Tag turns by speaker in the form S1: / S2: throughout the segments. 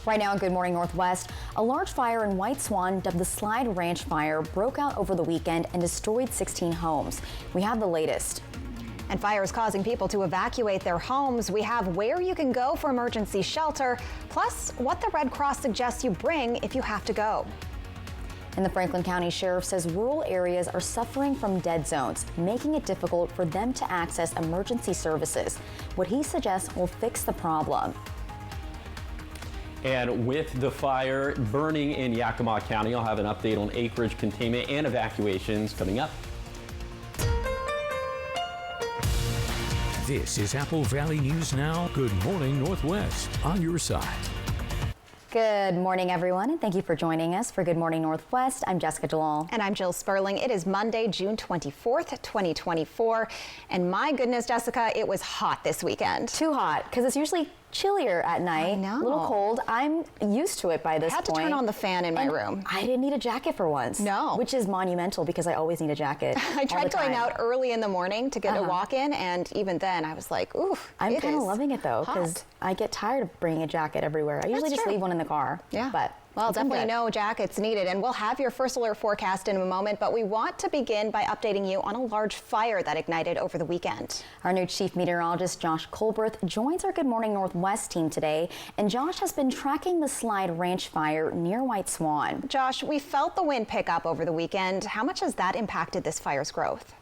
S1: Right now, Good Morning Northwest, a large fire in White Swan, dubbed the Slide Ranch Fire, broke out over the weekend and destroyed 16 homes. We have the latest.
S2: And fire is causing people to evacuate their homes. We have where you can go for emergency shelter, plus what the Red Cross suggests you bring if you have to go.
S1: And the Franklin County Sheriff says rural areas are suffering from dead zones, making it difficult for them to access emergency services. What he suggests will fix the problem.
S3: And with the fire burning in Yakima County, I'll have an update on acreage containment and evacuations coming up.
S4: This is Apple Valley News Now. Good morning, Northwest, on your side.
S1: Good morning, everyone, and thank you for joining us for Good Morning Northwest. I'm Jessica Jalal.
S2: And I'm Jill Sperling. It is Monday, June 24th, 2024. And my goodness, Jessica, it was hot this weekend.
S1: Too hot, because it's usually chillier at night.
S2: I know.
S1: A little cold. I'm used to it by this point.
S2: I had to turn on the fan in my room.
S1: I didn't need a jacket for once.
S2: No.
S1: Which is monumental because I always need a jacket.
S2: I tried going out early in the morning to get a walk in, and even then I was like, ooh,
S1: I'm kind of loving it though, because I get tired of bringing a jacket everywhere. I usually just leave one in the car.
S2: Yeah.
S1: But
S2: well, definitely no jackets needed, and we'll have your first alert forecast in a moment, but we want to begin by updating you on a large fire that ignited over the weekend.
S1: Our new chief meteorologist, Josh Colberth, joins our Good Morning Northwest team today, and Josh has been tracking the Slide Ranch fire near White Swan.
S2: Josh, we felt the wind pick up over the weekend. How much has that impacted this fire's growth?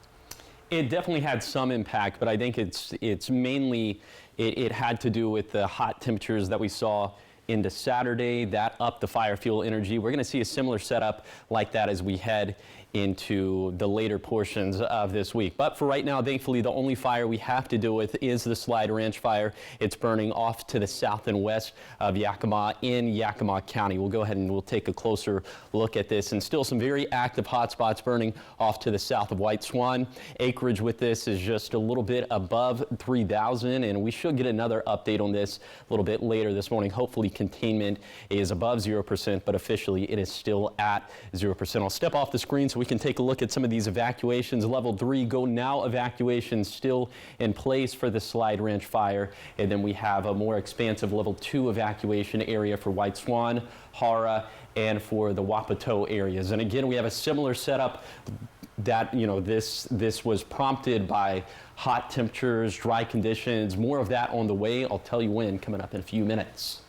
S3: It definitely had some impact, but I think it's mainly, it had to do with the hot temperatures that we saw into Saturday. That upped the fire fuel energy. We're going to see a similar setup like that as we head into the later portions of this week. But for right now, thankfully, the only fire we have to deal with is the Slide Ranch fire. It's burning off to the south and west of Yakima in Yakima County. We'll go ahead and we'll take a closer look at this, and still some very active hot spots burning off to the south of White Swan. Acreage with this is just a little bit above 3,000, and we should get another update on this a little bit later this morning. Hopefully containment is above 0%, but officially it is still at 0%. I'll step off the screen so we can take a look at some of these evacuations. Level 3 go now evacuations still in place for the Slide Ranch fire. And then we have a more expansive level 2 evacuation area for White Swan, Hara, and for the Wapato areas. And again, we have a similar setup that, this was prompted by hot temperatures, dry conditions. More of that on the way. I'll tell you when, coming up in a few minutes.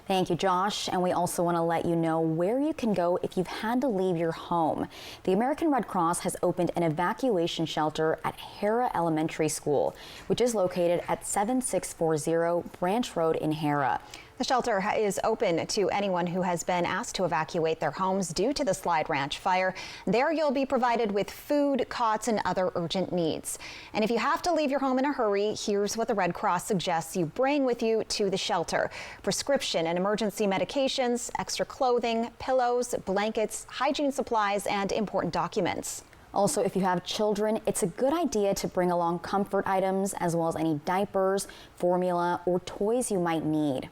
S1: Thank you, Josh. And we also want to let you know where you can go if you've had to leave your home. The American Red Cross has opened an evacuation shelter at Hara Elementary School, which is located at 7640 Branch Road in Hara.
S2: The shelter is open to anyone who has been asked to evacuate their homes due to the Slide Ranch fire. There you'll be provided with food, cots, and other urgent needs. And if you have to leave your home in a hurry, here's what the Red Cross suggests you bring with you to the shelter: prescription and emergency medications, extra clothing, pillows, blankets, hygiene supplies, and important documents.
S1: Also, if you have children, it's a good idea to bring along comfort items as well as any diapers, formula, or toys you might need.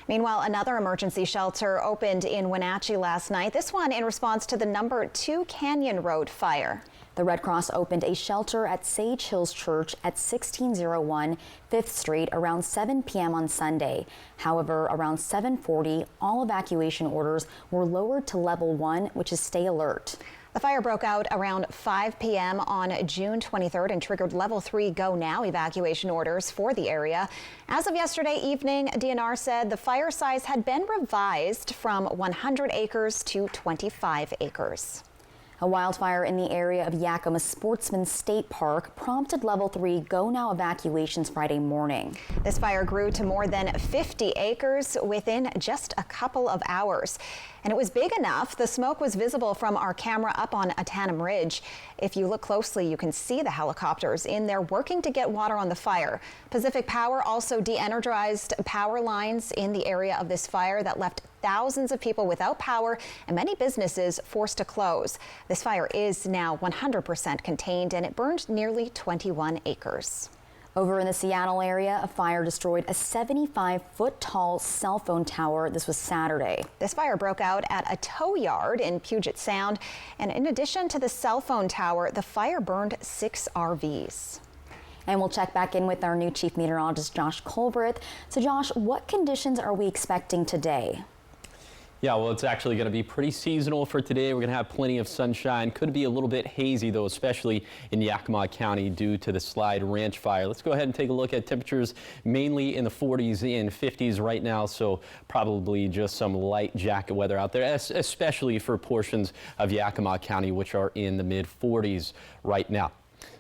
S2: Meanwhile, another emergency shelter opened in Wenatchee last night, this one in response to the number 2 Canyon Road fire.
S1: The Red Cross opened a shelter at Sage Hills Church at 1601 5th Street around 7 p.m. on Sunday. However, around 7:40, all evacuation orders were lowered to level 1, which is stay alert.
S2: The fire broke out around 5 p.m. on June 23rd and triggered level 3 go now evacuation orders for the area. As of yesterday evening, DNR said the fire size had been revised from 100 acres to 25 acres.
S1: A wildfire in the area of Yakima Sportsman State Park prompted level 3 go now evacuations Friday morning.
S2: This fire grew to more than 50 acres within just a couple of hours. And it was big enough, the smoke was visible from our camera up on Atanum Ridge. If you look closely, you can see the helicopters in there working to get water on the fire. Pacific Power also de-energized power lines in the area of this fire that left thousands of people without power and many businesses forced to close. This fire is now 100% contained, and it burned nearly 21 acres.
S1: Over in the Seattle area, a fire destroyed a 75-foot-tall cell phone tower. This was Saturday.
S2: This fire broke out at a tow yard in Puget Sound. And in addition to the cell phone tower, the fire burned 6 RVs.
S1: And we'll check back in with our new chief meteorologist, Josh Colbreth. So Josh, what conditions are we expecting today?
S3: Yeah, well, it's actually going to be pretty seasonal for today. We're going to have plenty of sunshine. Could be a little bit hazy, though, especially in Yakima County due to the Slide Ranch fire. Let's go ahead and take a look at temperatures mainly in the 40s and 50s right now, so probably just some light jacket weather out there, especially for portions of Yakima County, which are in the mid-40s right now.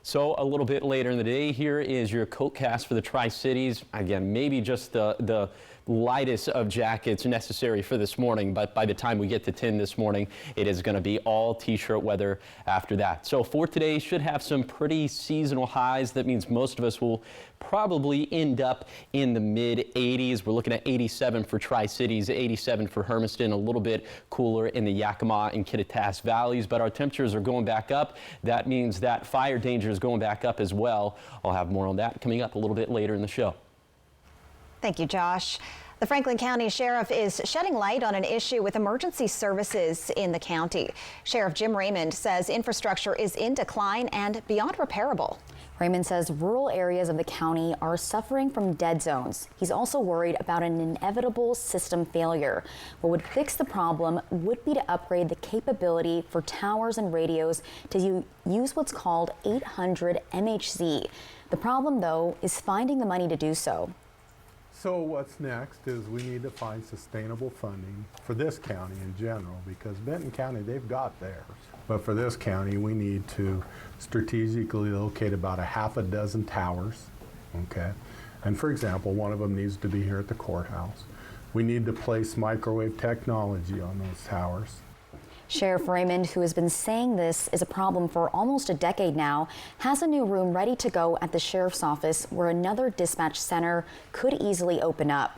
S3: So a little bit later in the day, here is your coat cast for the Tri-Cities. Again, maybe just the lightest of jackets necessary for this morning, but by the time we get to 10 this morning, it is going to be all t-shirt weather after that. So for today, should have some pretty seasonal highs. That means most of us will probably end up in the mid-80s. We're looking at 87 for Tri-Cities, 87 for Hermiston, a little bit cooler in the Yakima and Kittitas valleys, but our temperatures are going back up. That means that fire danger is going back up as well. I'll have more on that coming up a little bit later in the show.
S2: Thank you, Josh. The Franklin County Sheriff is shedding light on an issue with emergency services in the county. Sheriff Jim Raymond says infrastructure is in decline and beyond repairable.
S1: Raymond says rural areas of the county are suffering from dead zones. He's also worried about an inevitable system failure. What would fix the problem would be to upgrade the capability for towers and radios to use what's called 800 MHz. The problem, though, is finding the money to do so.
S5: So what's next is we need to find sustainable funding for this county in general, because Benton County, they've got theirs. But for this county, we need to strategically locate about a half a dozen towers, okay? And for example, one of them needs to be here at the courthouse. We need to place microwave technology on those towers.
S1: Sheriff Raymond, who has been saying this is a problem for almost a decade now, has a new room ready to go at the sheriff's office where another dispatch center could easily open up.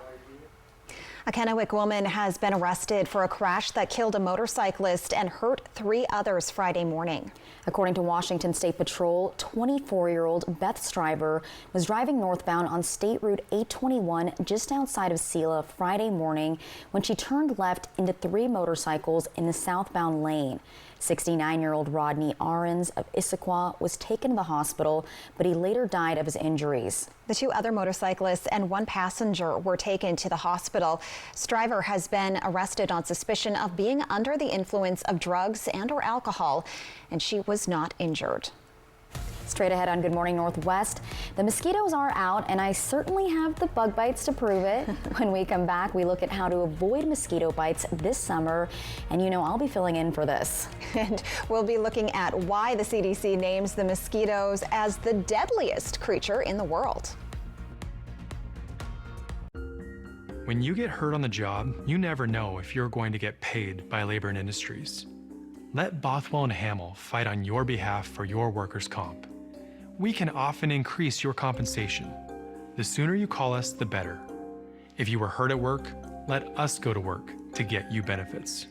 S2: A Kennewick woman has been arrested for a crash that killed a motorcyclist and hurt 3 others Friday morning. According to Washington State Patrol, 24-year-old Beth Stryver was driving northbound on State Route 821 just outside of Selah Friday morning when she turned left into 3 motorcycles in the southbound lane. 69-year-old Rodney Ahrens of Issaquah was taken to the hospital, but he later died of his injuries. The 2 other motorcyclists and 1 passenger were taken to the hospital. Stryver has been arrested on suspicion of being under the influence of drugs and/or alcohol, and she was not injured. Straight ahead on Good Morning Northwest, the mosquitoes are out, and I certainly have the bug bites to prove it. When we come back, we look at how to avoid mosquito bites this summer, and you know I'll be filling in for this. And we'll be looking at why the CDC names the mosquitoes as the deadliest creature in the world.
S6: When you get hurt on the job, you never know if you're going to get paid by Labor and Industries. Let Bothwell and Hamill fight on your behalf for your workers' comp. We can often increase your compensation. The sooner you call us, the better. If you were hurt at work, let us go to work to get you benefits.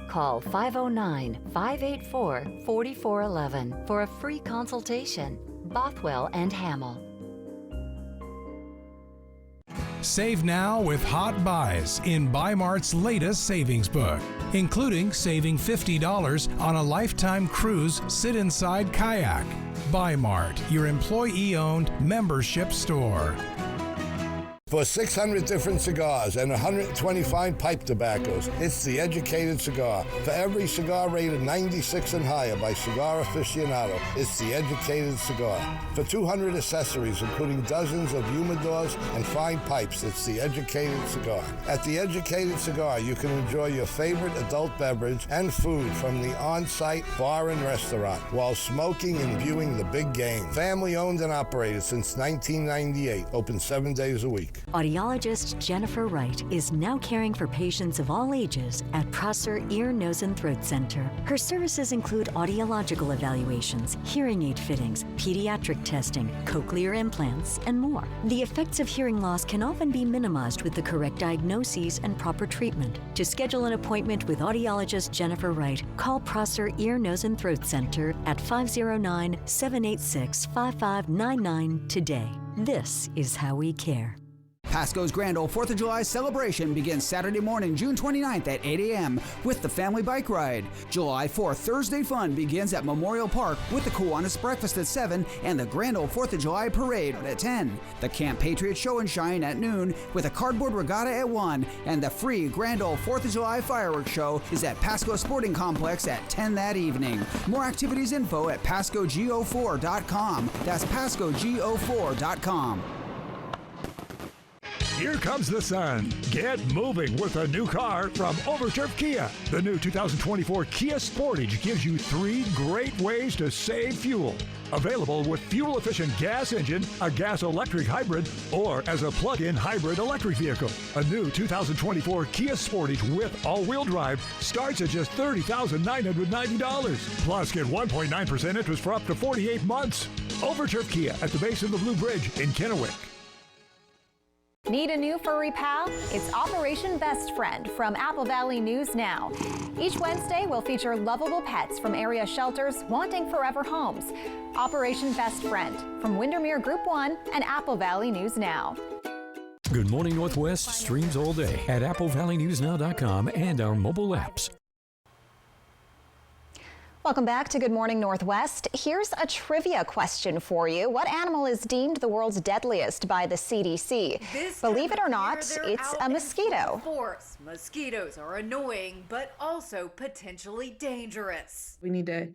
S7: Call 509-584-4411 for a free consultation. Bothwell and Hamill.
S8: Save now with Hot Buys in Bi-Mart's latest savings book, including saving $50 on a lifetime cruise sit-inside kayak. Bi-Mart, your employee-owned membership store.
S9: For 600 different cigars and 125 pipe tobaccos, it's The Educated Cigar. For every cigar rated 96 and higher by Cigar Aficionado, it's The Educated Cigar. For 200 accessories, including dozens of humidors and fine pipes, it's The Educated Cigar. At The Educated Cigar, you can enjoy your favorite adult beverage and food from the on-site bar and restaurant while smoking and viewing the big game. Family owned and operated since 1998, open 7 days a week.
S10: Audiologist Jennifer Wright is now caring for patients of all ages at Prosser Ear, Nose, and Throat Center. Her services include audiological evaluations, hearing aid fittings, pediatric testing, cochlear implants, and more. The effects of hearing loss can often be minimized with the correct diagnoses and proper treatment. To schedule an appointment with audiologist Jennifer Wright, call Prosser Ear, Nose, and Throat Center at 509-786-5599 today. This is how we care.
S11: Pasco's Grand Ole 4th of July celebration begins Saturday morning, June 29th at 8 a.m. with the family bike ride. July 4th Thursday fun begins at Memorial Park with the Kiwanis Breakfast at 7 and the Grand Ole 4th of July Parade at 10. The Camp Patriot Show and Shine at noon with a cardboard regatta at 1, and the free Grand Ole 4th of July fireworks show is at Pasco Sporting Complex at 10 that evening. More activities info at PascoGO4.com. That's PascoGO4.com.
S12: Here comes the sun. Get moving with a new car from Overturf Kia. The new 2024 Kia Sportage gives you 3 great ways to save fuel. Available with fuel-efficient gas engine, a gas-electric hybrid, or as a plug-in hybrid electric vehicle. A new 2024 Kia Sportage with all-wheel drive starts at just $30,990. Plus, get 1.9% interest for up to 48 months. Overturf Kia at the base of the Blue Bridge in Kennewick.
S2: Need a new furry pal? It's Operation Best Friend from Apple Valley News Now. Each Wednesday, we'll feature lovable pets from area shelters wanting forever homes. Operation Best Friend from Windermere Group 1 and Apple Valley News Now.
S4: Good Morning Northwest streams all day at applevalleynewsnow.com and our mobile apps.
S2: Welcome back to Good Morning Northwest. Here's a trivia question for you. What animal is deemed the world's deadliest by the CDC? Believe it or not, it's a mosquito.
S13: Force. Mosquitoes are annoying, but also potentially dangerous.
S14: We need to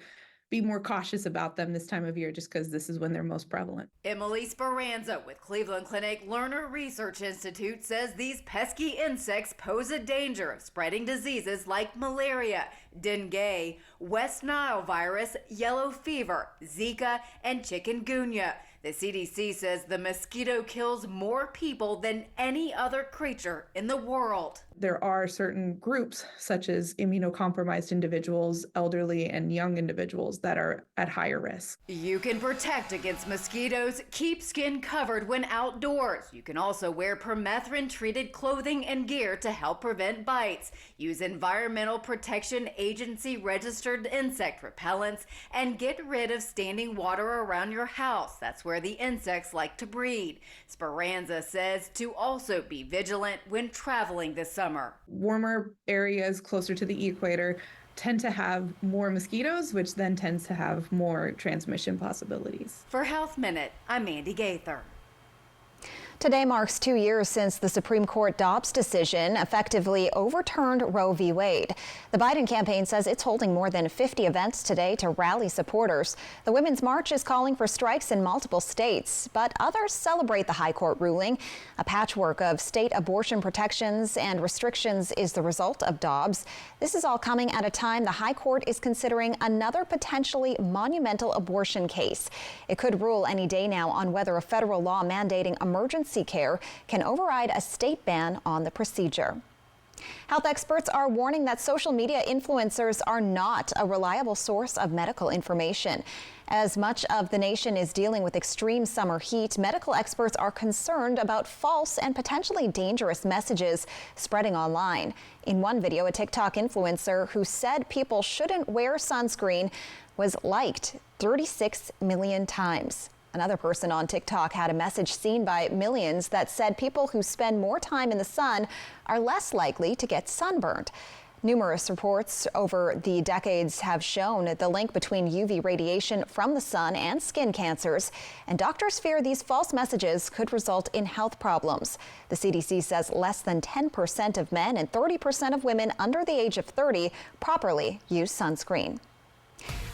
S14: be more cautious about them this time of year just because this is when they're most prevalent.
S13: Emily Speranza with Cleveland Clinic Lerner Research Institute says these pesky insects pose a danger of spreading diseases like malaria, dengue, West Nile virus, yellow fever, Zika, and chikungunya. The CDC says the mosquito kills more people than any other creature in the world.
S14: There are certain groups, such as immunocompromised individuals, elderly, and young individuals that are at higher risk.
S13: You can protect against mosquitoes, keep skin covered when outdoors. You can also wear permethrin-treated clothing and gear to help prevent bites. Use Environmental Protection Agency registered insect repellents and get rid of standing water around your house. That's where the insects like to breed. Speranza says to also be vigilant when traveling this summer.
S14: Warmer areas closer to the equator tend to have more mosquitoes, which then tends to have more transmission possibilities.
S13: For Health Minute, I'm Mandy Gaither.
S2: Today marks 2 years since the Supreme Court Dobbs decision effectively overturned Roe v. Wade. The Biden campaign says it's holding more than 50 events today to rally supporters. The Women's March is calling for strikes in multiple states, but others celebrate the high court ruling. A patchwork of state abortion protections and restrictions is the result of Dobbs. This is all coming at a time the high court is considering another potentially monumental abortion case. It could rule any day now on whether a federal law mandating emergency care can override a state ban on the procedure. Health experts are warning that social media influencers are not a reliable source of medical information. As much of the nation is dealing with extreme summer heat, medical experts are concerned about false and potentially dangerous messages spreading online. In one video, a TikTok influencer who said people shouldn't wear sunscreen was liked 36 million times. Another person on TikTok had a message seen by millions that said people who spend more time in the sun are less likely to get sunburned. Numerous reports over the decades have shown the link between UV radiation from the sun and skin cancers, and doctors fear these false messages could result in health problems. The CDC says less than 10% of men and 30% of women under the age of 30 properly use sunscreen.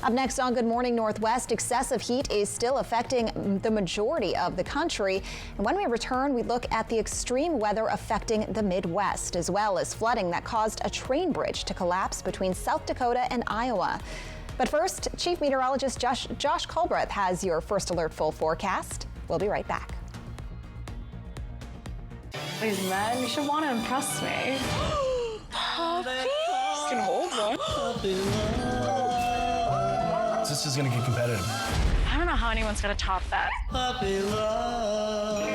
S2: Up next on Good Morning Northwest, excessive heat is still affecting the majority of the country. And when we return, we look at the extreme weather affecting the Midwest, as well as flooding that caused a train bridge to collapse between South Dakota and Iowa. But first, Chief Meteorologist Josh Culbreth has your First Alert full forecast. We'll be right back.
S15: These men, you should want to impress me. Puppy! You can hold one.
S16: This is gonna get competitive.
S15: I don't know how anyone's gonna top that.
S16: Puppy love.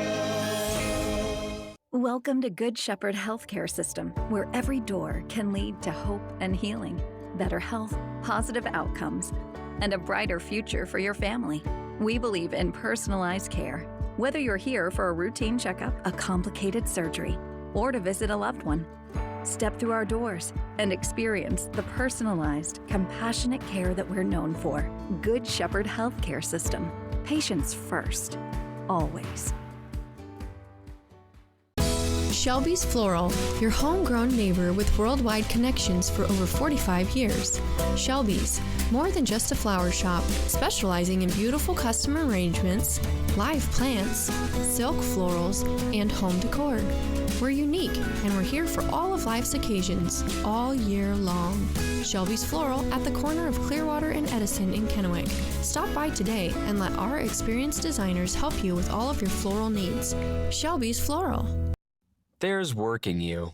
S17: Welcome to Good Shepherd Healthcare System, where every door can lead to hope and healing, better health, positive outcomes, and a brighter future for your family. We believe in personalized care, Whether you're here for a routine checkup, a complicated surgery, or to visit a loved one, step through our doors and experience the personalized, compassionate care that we're known for. Good Shepherd Healthcare System. Patients first. Always.
S18: Shelby's Floral, your homegrown neighbor with worldwide connections for over 45 years. Shelby's, more than just a flower shop, specializing in beautiful custom arrangements, live plants, silk florals, and home decor. We're unique, and we're here for all of life's occasions, all year long. Shelby's Floral at the corner of Clearwater and Edison in Kennewick. Stop by today and let our experienced designers help you with all of your floral needs. Shelby's Floral.
S19: There's working you.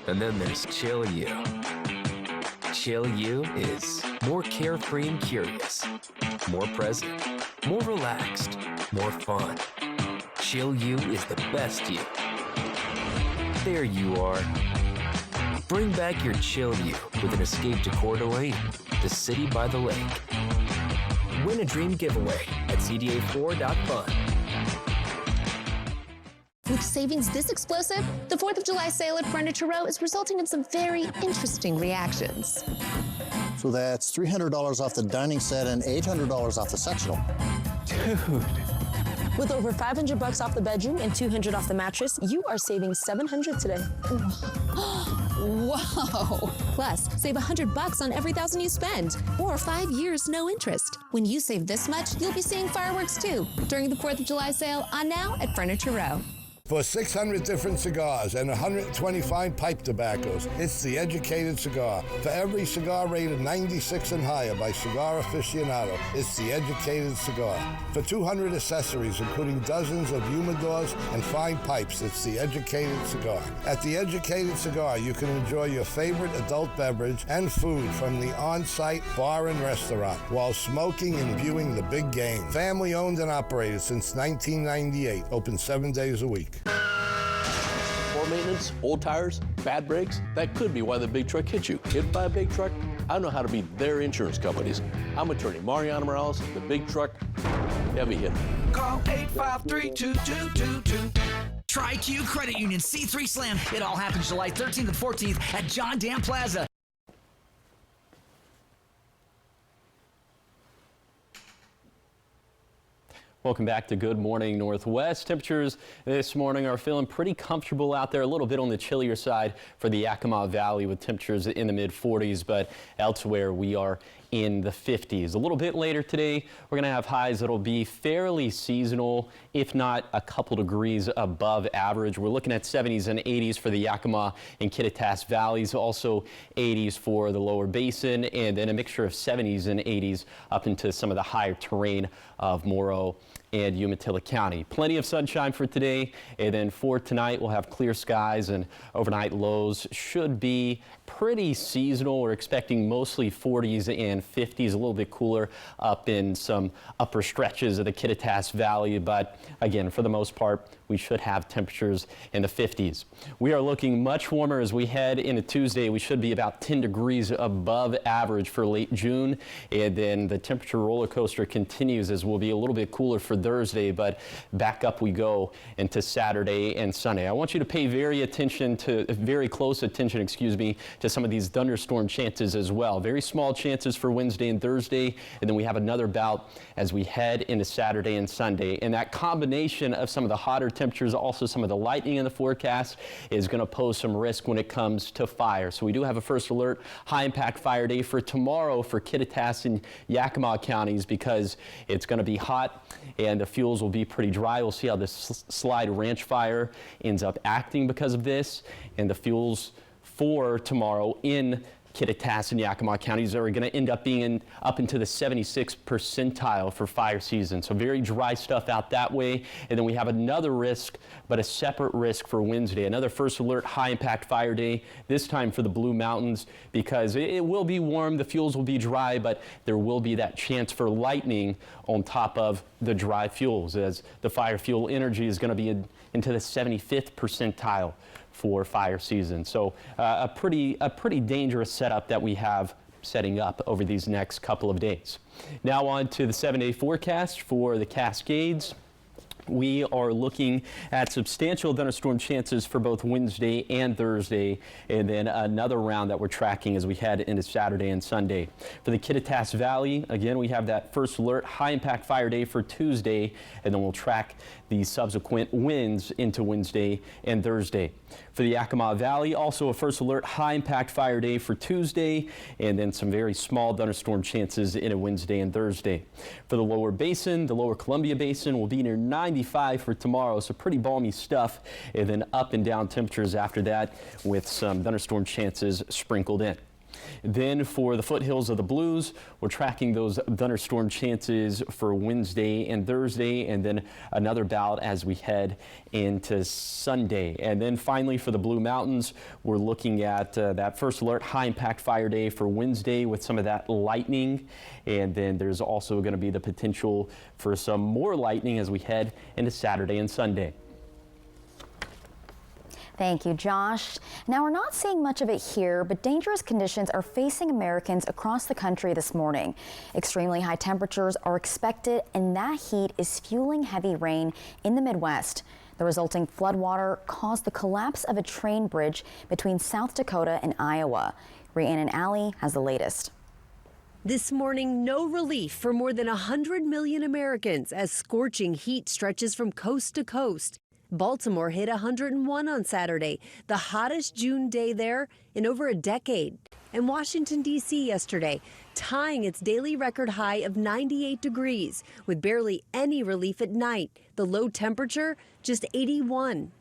S19: And then there's chill you. Chill you is more carefree and curious, more present, more relaxed, more fun. Chill you is the best you. There you are. Bring back your chill you with an escape to Coeur d'Alene, the city by the lake. Win a dream giveaway at cda4.fun.
S20: With savings this explosive, the 4th of July sale at Furniture Row is resulting in some very interesting reactions.
S21: So that's $300 off the dining set and $800 off the sectional.
S22: Dude. With over $500 off the bedroom and $200 off the mattress, you are saving $700 today.
S20: Whoa! Plus, save $100 on every $1,000 you spend, or 5 years no interest. When you save this much, you'll be seeing fireworks too during the 4th of July sale on now at Furniture Row.
S9: For 600 different cigars and 125 pipe tobaccos, it's the Educated Cigar. For every cigar rated 96 and higher by Cigar Aficionado, it's the Educated Cigar. For 200 accessories, including dozens of humidors and fine pipes, it's the Educated Cigar. At the Educated Cigar, you can enjoy your favorite adult beverage and food from the on-site bar and restaurant while smoking and viewing the big game. Family owned and operated since 1998, open 7 days a week.
S23: Poor maintenance, old tires, bad brakes, that could be why the big truck hit you. Hit by a big truck? I know how to beat their insurance companies. I'm attorney Mariano Morales, the big truck heavy hitter.
S24: Call 853-2222. Tri-Q Credit Union C3 Slam. It all happens July 13th and 14th at John Dan Plaza.
S3: Welcome back to Good Morning Northwest. Temperatures this morning are feeling pretty comfortable out there, a little bit on the chillier side for the Yakima Valley with temperatures in the mid-40s, but elsewhere we are in the 50s. A little bit later today, we're going to have highs that'll be fairly seasonal, if not a couple degrees above average. We're looking at 70s and 80s for the Yakima and Kittitas Valleys, also 80s for the lower basin, and then a mixture of 70s and 80s up into some of the higher terrain of Morrow and Umatilla County. Plenty of sunshine for today, and then for tonight we'll have clear skies and overnight lows should be pretty seasonal. We're expecting mostly 40s and 50s, a little bit cooler up in some upper stretches of the Kittitas Valley, but again, for the most part, we should have temperatures in the 50s. We are looking much warmer as we head into Tuesday. We should be about 10 degrees above average for late June, and then the temperature roller coaster continues as we'll be a little bit cooler for Thursday, but back up we go into Saturday and Sunday. I want you to pay very close attention, to some of these thunderstorm chances as well. Very small chances for Wednesday and Thursday, and then we have another bout as we head into Saturday and Sunday. And that combination of some of the hotter temperatures, also some of the lightning in the forecast, is going to pose some risk when it comes to fire. So we do have a first alert high impact fire day for tomorrow for Kittitas and Yakima counties because it's going to be hot and the fuels will be pretty dry. We'll see how this Slide Ranch fire ends up acting because of this, and the fuels for tomorrow in Kittitas and Yakima counties are going to end up being up into the 76th percentile for fire season. So very dry stuff out that way. And then we have another risk, but a separate risk for Wednesday. Another first alert high impact fire day, this time for the Blue Mountains, because it will be warm, the fuels will be dry, but there will be that chance for lightning on top of the dry fuels, as the fire fuel energy is going to be into the 75th percentile for fire season. So a pretty dangerous setup that we have setting up over these next couple of days. Now on to the 7-day forecast for the Cascades. We are looking at substantial thunderstorm chances for both Wednesday and Thursday, and then another round that we're tracking as we head into Saturday and Sunday. For the Kittitas Valley, again, we have that first alert high impact fire day for Tuesday, and then we'll track the subsequent winds into Wednesday and Thursday. For the Yakima Valley, also a first alert high impact fire day for Tuesday, and then some very small thunderstorm chances in a Wednesday and Thursday. For the lower basin, the lower Columbia Basin will be near 95 for tomorrow, so pretty balmy stuff, and then up and down temperatures after that with some thunderstorm chances sprinkled in. Then for the foothills of the Blues, we're tracking those thunderstorm chances for Wednesday and Thursday, and then another bout as we head into Sunday. And then finally for the Blue Mountains, we're looking at that first alert high impact fire day for Wednesday with some of that lightning. And then there's also going to be the potential for some more lightning as we head into Saturday and Sunday.
S1: Thank you, Josh. Now, we're not seeing much of it here, but dangerous conditions are facing Americans across the country this morning. Extremely high temperatures are expected, and that heat is fueling heavy rain in the Midwest. The resulting floodwater caused the collapse of a train bridge between South Dakota and Iowa. Rhiannon Alley has the latest.
S5: This morning, no relief for more than 100 million Americans as scorching heat stretches from coast to coast. Baltimore hit 101 on Saturday, the hottest June day there in over a decade. And Washington, D.C. yesterday, tying its daily record high of 98 degrees with barely any relief at night. The low temperature, just 81.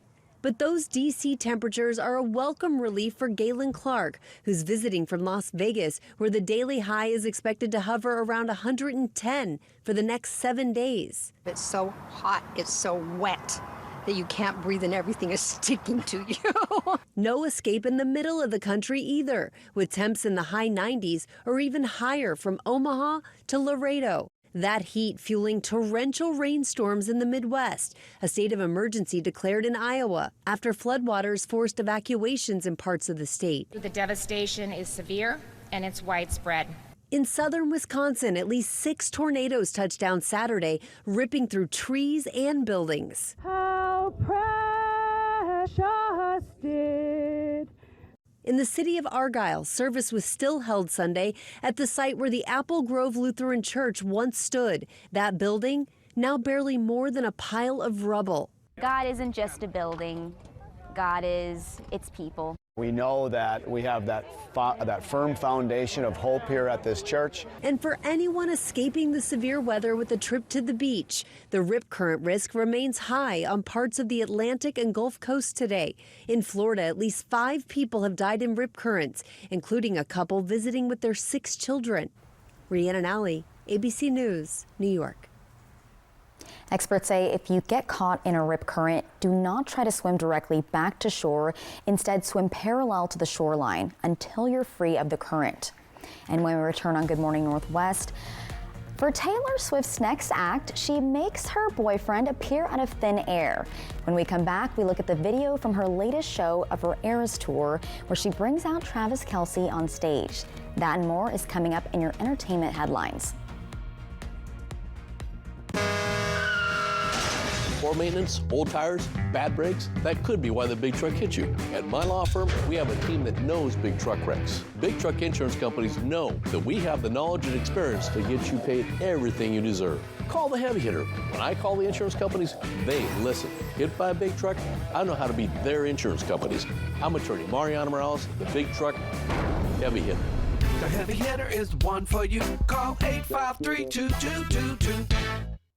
S5: But those D.C. temperatures are a welcome relief for Galen Clark, who's visiting from Las Vegas, where the daily high is expected to hover around 110 for the next 7 days.
S6: It's so hot, it's so wet that you can't breathe and everything is sticking to you.
S5: No escape in the middle of the country either, with temps in the high 90s or even higher from Omaha to Laredo. That heat fueling torrential rainstorms in the Midwest, a state of emergency declared in Iowa after floodwaters forced evacuations in parts of the state.
S7: The devastation is severe and it's widespread.
S5: In southern Wisconsin, at least 6 tornadoes touched down Saturday, ripping through trees and buildings. How precious did. In the city of Argyle, service was still held Sunday at the site where the Apple Grove Lutheran Church once stood. That building, now barely more than a pile of rubble.
S25: God isn't just a building. God is its people.
S26: We know that we have that firm foundation of hope here at this church.
S5: And for anyone escaping the severe weather with a trip to the beach, the rip current risk remains high on parts of the Atlantic and Gulf Coast today. In Florida, at least 5 people have died in rip currents, including a couple visiting with their 6 children. Rhiannon Alley, ABC News, New York.
S1: Experts say if you get caught in a rip current, do not try to swim directly back to shore. Instead, swim parallel to the shoreline until you're free of the current. And when we return on Good Morning Northwest, for Taylor Swift's next act, she makes her boyfriend appear out of thin air. When we come back, we look at the video from her latest show of her Eras Tour, where she brings out Travis Kelce on stage. That and more is coming up in your entertainment headlines.
S23: Poor maintenance, old tires, bad brakes, that could be why the big truck hit you. At my law firm, we have a team that knows big truck wrecks. Big truck insurance companies know that we have the knowledge and experience to get you paid everything you deserve. Call the heavy hitter. When I call the insurance companies, they listen. Hit by a big truck, I know how to be their insurance companies. I'm attorney Mariana Morales, the big truck heavy hitter.
S27: The heavy hitter is the one for you. Call 853-2222.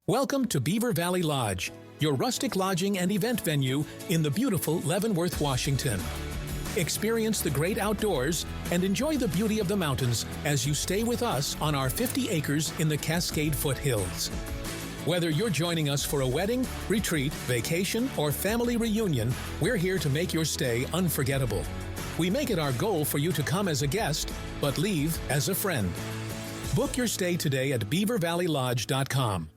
S4: Welcome to Beaver Valley Lodge, your rustic lodging and event venue in the beautiful Leavenworth, Washington. Experience the great outdoors and enjoy the beauty of the mountains as you stay with us on our 50 acres in the Cascade foothills. Whether you're joining us for a wedding, retreat, vacation, or family reunion, we're here to make your stay unforgettable. We make it our goal for you to come as a guest, but leave as a friend. Book your stay today at beavervalleylodge.com.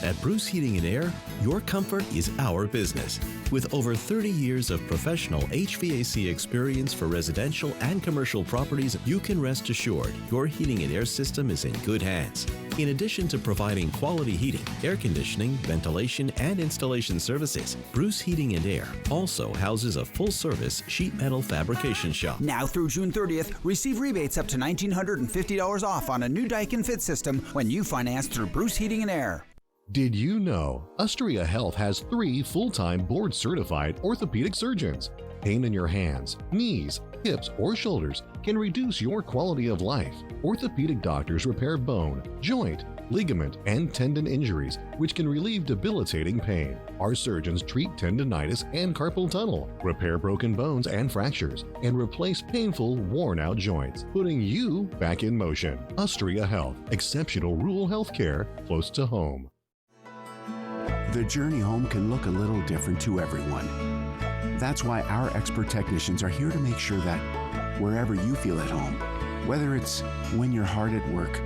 S28: At Bruce Heating and Air, your comfort is our business.
S2: With over 30 years of professional HVAC experience for residential and commercial properties, you can rest assured your heating and air system is in good hands. In addition to providing quality heating, air conditioning, ventilation, and installation services, Bruce Heating and Air also houses a full-service sheet metal fabrication shop.
S8: Now through June 30th, receive rebates up to $1,950 off on a new Daikin Fit system when you finance through Bruce Heating and Air.
S10: Did you know Ustria Health has 3 full-time board-certified orthopedic surgeons? Pain in your hands, knees, hips, or shoulders can reduce your quality of life. Orthopedic doctors repair bone, joint, ligament, and tendon injuries, which can relieve debilitating pain. Our surgeons treat tendonitis and carpal tunnel, repair broken bones and fractures, and replace painful, worn-out joints, putting you back in motion. Ustria Health, exceptional rural health care close to home.
S11: The journey home can look a little different to everyone. That's why our expert technicians are here to make sure that wherever you feel at home, whether it's when you're hard at work,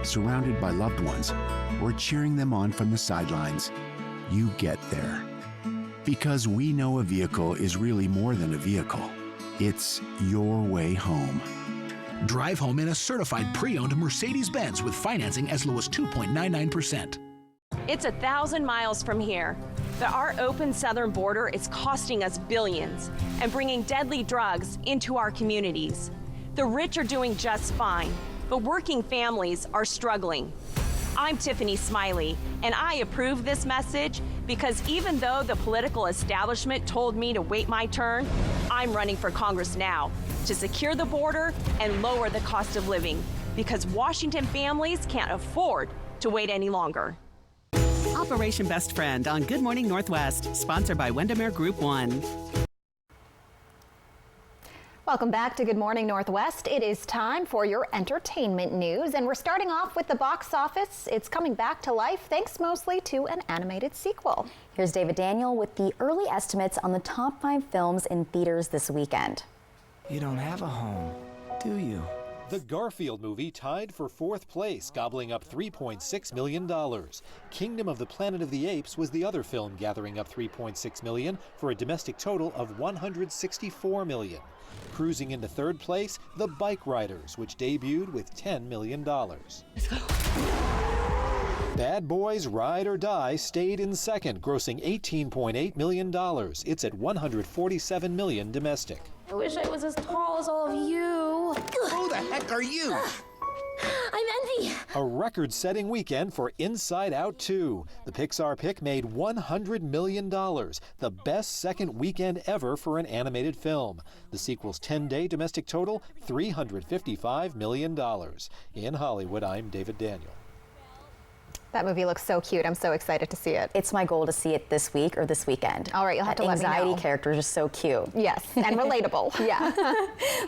S11: surrounded by loved ones, or cheering them on from the sidelines, you get there. Because we know a vehicle is really more than a vehicle. It's your way home.
S12: Drive home in a certified pre-owned Mercedes-Benz with financing as low as 2.99%.
S13: It's 1,000 miles from here, but our open southern border is costing us billions and bringing deadly drugs into our communities. The rich are doing just fine, but working families are struggling. I'm Tiffany Smiley, and I approve this message because even though the political establishment told me to wait my turn, I'm running for Congress now to secure the border and lower the cost of living because Washington families can't afford to wait any longer.
S14: Operation Best Friend on Good Morning Northwest, sponsored by Windermere Group 1.
S28: Welcome back to Good Morning Northwest. It is time for your entertainment news, and we're starting off with the box office. It's coming back to life thanks mostly to an animated sequel.
S1: Here's David Daniel with the early estimates on the top 5 films in theaters this weekend.
S29: You don't have a home, do you?
S30: The Garfield movie tied for 4th place, gobbling up $3.6 million. Kingdom of the Planet of the Apes was the other film, gathering up $3.6 million for a domestic total of $164 million. Cruising into 3rd place, The Bike Riders, which debuted with $10 million. Bad Boys Ride or Die stayed in 2nd, grossing $18.8 million. It's at $147 million domestic.
S15: I wish I was as tall as all of you.
S30: Who the heck are you?
S15: I'm Envy.
S30: A record-setting weekend for Inside Out 2. The Pixar pick made $100 million, the best second weekend ever for an animated film. The sequel's 10-day domestic total, $355 million. In Hollywood, I'm David Daniel.
S28: That movie looks so cute. I'm so excited to see it.
S1: It's my goal to see it this week or this weekend.
S28: All right, you'll have to let me know.
S1: Anxiety character is just so cute.
S28: Yes, and relatable.
S1: Yeah.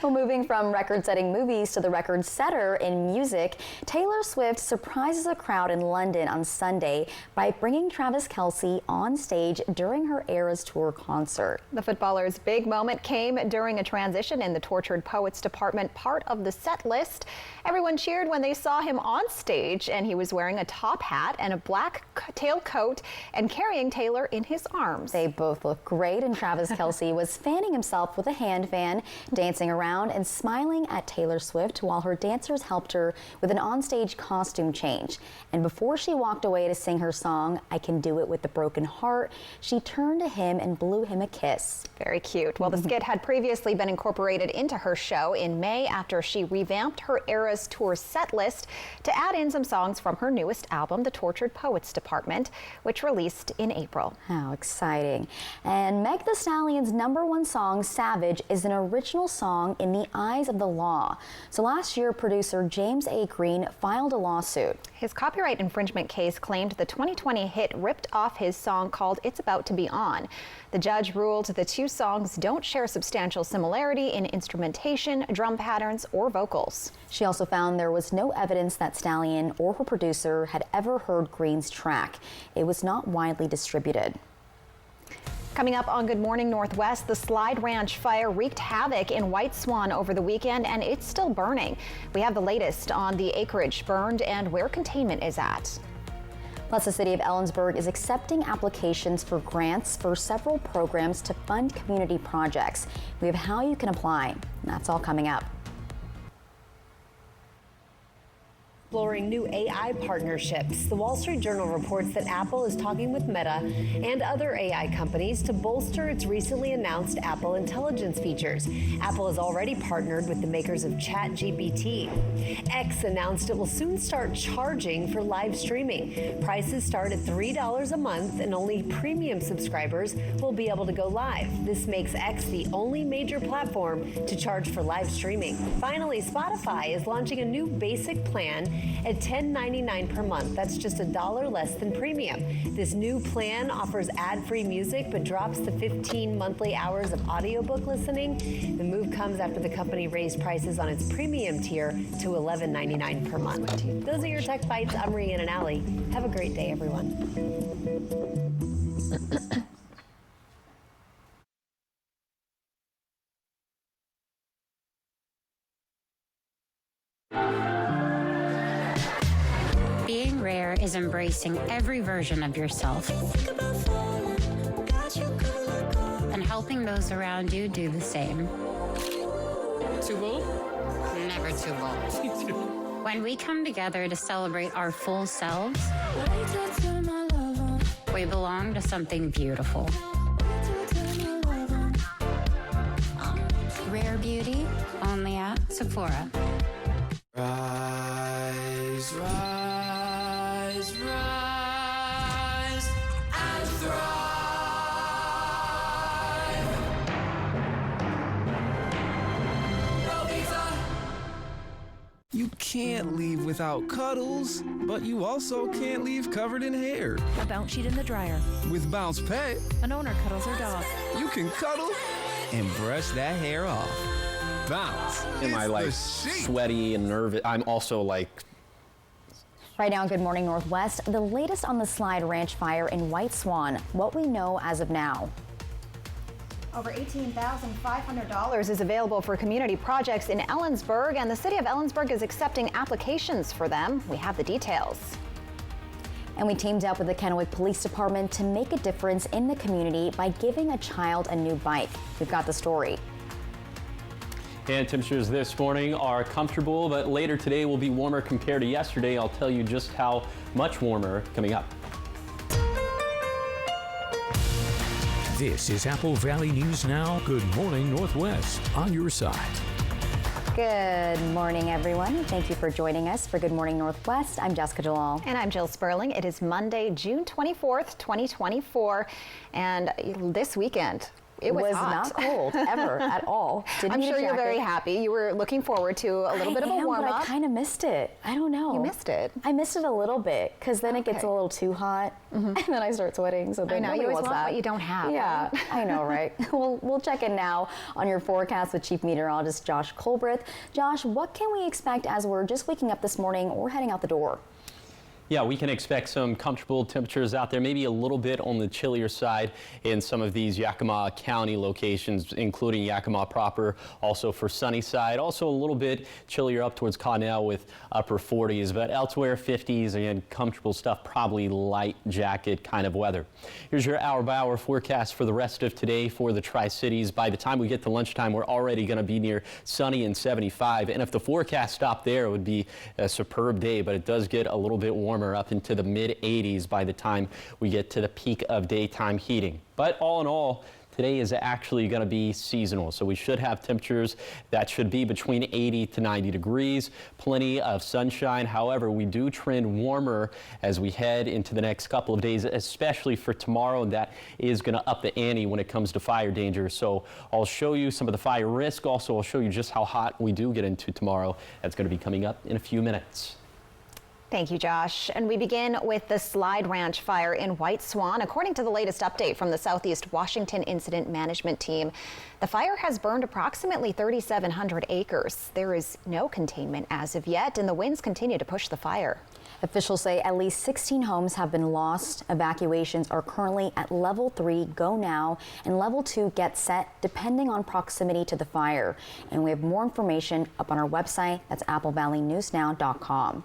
S1: Well, moving from record-setting movies to the record setter in music, Taylor Swift surprises a crowd in London on Sunday by bringing Travis Kelce on stage during her Eras Tour concert.
S28: The footballer's big moment came during a transition in the Tortured Poets department part of the set list. Everyone cheered when they saw him on stage, and he was wearing a top hat and a black tailcoat and carrying Taylor in his arms.
S1: They both look great, and Travis Kelce was fanning himself with a hand fan, dancing around and smiling at Taylor Swift while her dancers helped her with an onstage costume change. And before she walked away to sing her song, I Can Do It With a Broken Heart, she turned to him and blew him a kiss.
S28: Very cute. Well, the skit had previously been incorporated into her show in May after she revamped her Eras Tour set list to add in some songs from her newest album, The Tortured Poets Department, which released in April.
S1: How exciting. And Meg Thee Stallion's #1 song, Savage, is an original song in the eyes of the law. So last year, producer James A. Green filed a lawsuit.
S28: His copyright infringement case claimed the 2020 hit ripped off his song called It's About to Be On. The judge ruled the two songs don't share substantial similarity in instrumentation, drum patterns, or vocals.
S1: She also found there was no evidence that Stallion or her producer had ever heard Green's track. It was not widely distributed.
S28: Coming up on Good Morning Northwest, the Slide Ranch fire wreaked havoc in White Swan over the weekend, and it's still burning. We have the latest on the acreage burned and where containment is at.
S1: Plus, the city of Ellensburg is accepting applications for grants for several programs to fund community projects. We have how you can apply. That's all coming up.
S5: Exploring new AI partnerships. The Wall Street Journal reports that Apple is talking with Meta and other AI companies to bolster its recently announced Apple Intelligence features. Apple has already partnered with the makers of ChatGPT. X announced it will soon start charging for live streaming. Prices start at $3 a month, and only premium subscribers will be able to go live. This makes X the only major platform to charge for live streaming. Finally, Spotify is launching a new basic plan at $10.99 per month. That's just $1 less than premium. This new plan offers ad-free music but drops the 15 monthly hours of audiobook listening. The move comes after the company raised prices on its premium tier to $11.99 per month. Those are your Tech Bites. I'm Rhiannon Alley. Have a great day, everyone.
S3: Being rare is embracing every version of yourself and helping those around you do the same.
S9: Too bold?
S3: Never too bold. When we come together to celebrate our full selves, we belong to something beautiful. Rare beauty, only at Sephora.
S27: Rise, rise, rise, and thrive. No pizza.
S29: You can't leave without cuddles, but you also can't leave covered in hair.
S16: A bounce sheet in the dryer.
S29: With Bounce Pet,
S16: An owner cuddles her dog.
S29: you can cuddle and brush that hair off. Bounce.
S17: Am I like sweaty and nervous? I'm also like.
S1: Right now, Good Morning Northwest, the latest on the Slide Ranch fire in White Swan, what we know as of now.
S28: Over $18,500 is available for community projects in Ellensburg, and the city of Ellensburg is accepting applications for them. We have the details. And we teamed up with the Kennewick Police Department to make a difference in the community by giving a child a new bike. We've got the story.
S18: And temperatures this morning are comfortable, but later today will be warmer compared to yesterday. I'll tell you just how much warmer coming up.
S4: This is Apple Valley News Now. Good morning, Northwest, on your side.
S1: Good morning, everyone, and thank you for joining us for Good Morning Northwest. I'm Jessica Jalal.
S28: And I'm Jill Sperling. It is Monday, June 24th, 2024, and this weekend, it was hot.
S1: Not cold ever at all.
S28: I'm sure you're very happy. You were looking forward to a little bit of a warm up.
S1: I kind of missed it. I don't know.
S28: You missed it.
S1: I missed it a little bit because then it gets a little too hot, and then I start sweating. So then
S28: I know you always want what you don't have.
S1: Yeah, I know, right? We'll check in now on your forecast with Chief Meteorologist Josh Colbreth. Josh, what can we expect as we're just waking up this morning or heading out the door?
S18: Yeah, we can expect some comfortable temperatures out there, maybe a little bit on the chillier side in some of these Yakima County locations, including Yakima proper, also for Sunnyside, also a little bit chillier up towards Connell with upper 40s, but elsewhere 50s, again, comfortable stuff, probably light jacket kind of weather. Here's your hour-by-hour forecast for the rest of today for the Tri-Cities. By the time we get to lunchtime, we're already going to be near sunny and 75, and if the forecast stopped there, it would be a superb day, but it does get a little bit warmer up into the mid-80s by the time we get to the peak of daytime heating. But all in all, today is actually going to be seasonal, so we should have temperatures that should be between 80 to 90 degrees, plenty of sunshine. However, we do trend warmer as we head into the next couple of days, especially for tomorrow, and that is going to up the ante when it comes to fire danger. So I'll show you some of the fire risk. Also, I'll show you just how hot we do get into tomorrow. That's going to be coming up in a few minutes.
S28: Thank you, Josh. And we begin with the Slide Ranch fire in White Swan. According to the latest update from the Southeast Washington Incident Management Team, the fire has burned approximately 3,700 acres. There is no containment as of yet, and the winds continue to push the fire.
S1: Officials say at least 16 homes have been lost. Evacuations are currently at level 3, go now, and level 2, get set, depending on proximity to the fire. And we have more information up on our website. That's applevalleyNewsNow.com.